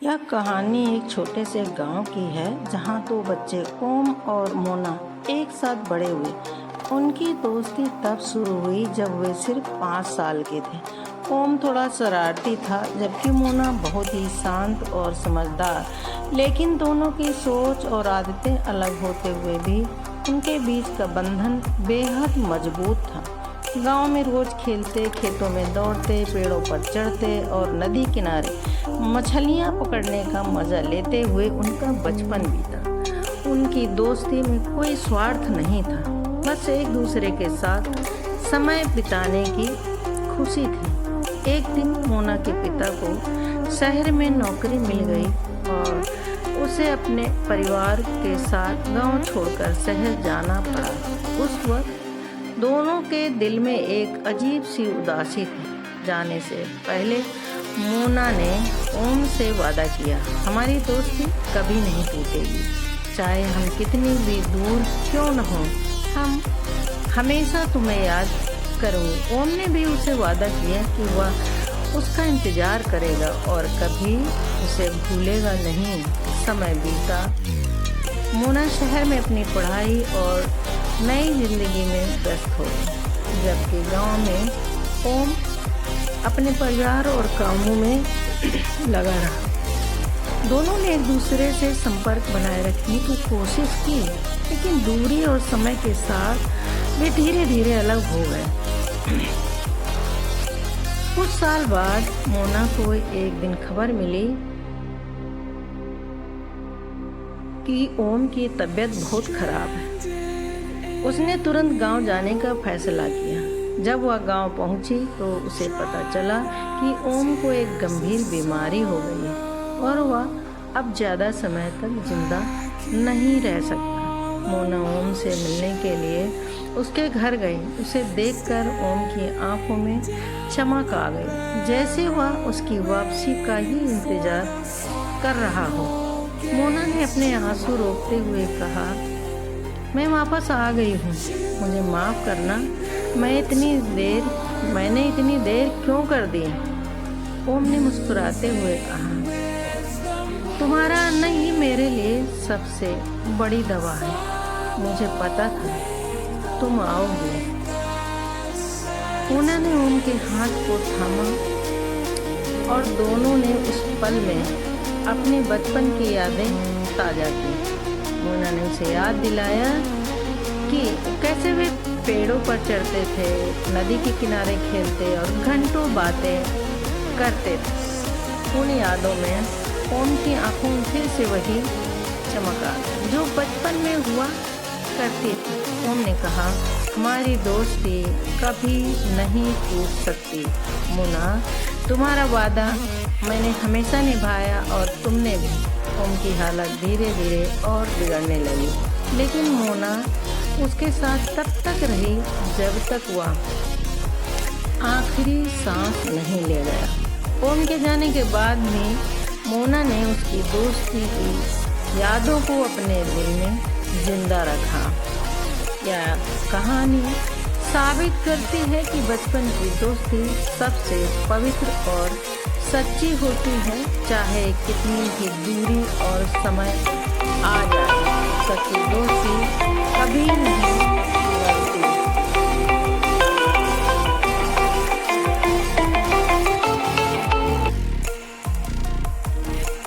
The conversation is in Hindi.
यह कहानी एक छोटे से गांव की है जहां दो बच्चे ओम और मोना एक साथ बड़े हुए। उनकी दोस्ती तब शुरू हुई जब वे सिर्फ 5 साल के थे। ओम थोड़ा शरारती था जबकि मोना बहुत ही शांत और समझदार, लेकिन दोनों की सोच और आदतें अलग होते हुए भी उनके बीच का बंधन बेहद मजबूत था। गांव में रोज खेलते, खेतों में दौड़ते, पेड़ों पर चढ़ते और नदी किनारे मछलियां पकड़ने का मजा लेते हुए उनका बचपन बीता। उनकी दोस्ती में कोई स्वार्थ नहीं था, बस एक दूसरे के साथ समय बिताने की खुशी थी। एक दिन मोना के पिता को शहर में नौकरी मिल गई और उसे अपने परिवार के साथ गांव छोड़कर शहर जाना पड़ा। उस वक्त दोनों के दिल में एक अजीब सी उदासी थी। जाने से पहले मोना ने ओम से वादा किया, हमारी दोस्ती कभी नहीं टूटेगी, चाहे हम कितनी भी दूर क्यों न हों, हम हमेशा तुम्हें याद करूँ। ओम ने भी उसे वादा किया कि वह उसका इंतजार करेगा और कभी उसे भूलेगा नहीं। समय बीता, मोना शहर में अपनी पढ़ाई और नई जिंदगी में व्यस्त हो गई, जबकि गांव में ओम अपने परिवार और कामों में लगा रहा। दोनों ने एक दूसरे से संपर्क बनाए रखने की कोशिश की, लेकिन दूरी और समय के साथ वे धीरे धीरे अलग हो गए। कुछ साल बाद मोना को एक दिन खबर मिली कि ओम की तबीयत बहुत खराब है। उसने तुरंत गांव जाने का फैसला किया। जब वह गांव पहुंची तो उसे पता चला कि ओम को एक गंभीर बीमारी हो गई है और वह अब ज़्यादा समय तक जिंदा नहीं रह सकता। मोना ओम से मिलने के लिए उसके घर गई। उसे देखकर ओम की आंखों में चमक आ गई, जैसे वह उसकी वापसी का ही इंतजार कर रहा हो। मोना ने अपने आंसू रोकते हुए कहा, मैं वापस आ गई हूँ, मुझे माफ़ करना, मैंने इतनी देर क्यों कर दी। ओम ने मुस्कुराते हुए कहा, तुम्हारा आना ही मेरे लिए सबसे बड़ी दवा है। मुझे पता था तुम आओगे। मोना ने ओम के हाथ को थामा और दोनों ने उस पल में अपने बचपन की यादें ताज़ा की। मोना ने उसे याद दिलाया कि कैसे वे पेड़ों पर चढ़ते थे, नदी के किनारे खेलते और घंटों बातें करते थे। उन यादों में ओम की आंखों में फिर से वही चमक आ गई जो बचपन में हुआ करती थी। ओम ने कहा, हमारी दोस्ती कभी नहीं टूट सकती मोना, तुम्हारा वादा मैंने हमेशा निभाया और तुमने भी। ओम की हालत धीरे धीरे और बिगड़ने लगी, लेकिन मोना उसके साथ तब तक रही जब तक वह आखिरी सांस नहीं ले गया। ओम के जाने के बाद भी मोना ने उसकी दोस्ती की यादों को अपने दिल में जिंदा रखा। यह कहानी साबित करती है कि बचपन की दोस्ती सबसे पवित्र और सच्ची होती है, चाहे कितनी भी दूरी और समय आ जाए, सच्ची दोस्ती कभी नहीं बदलती।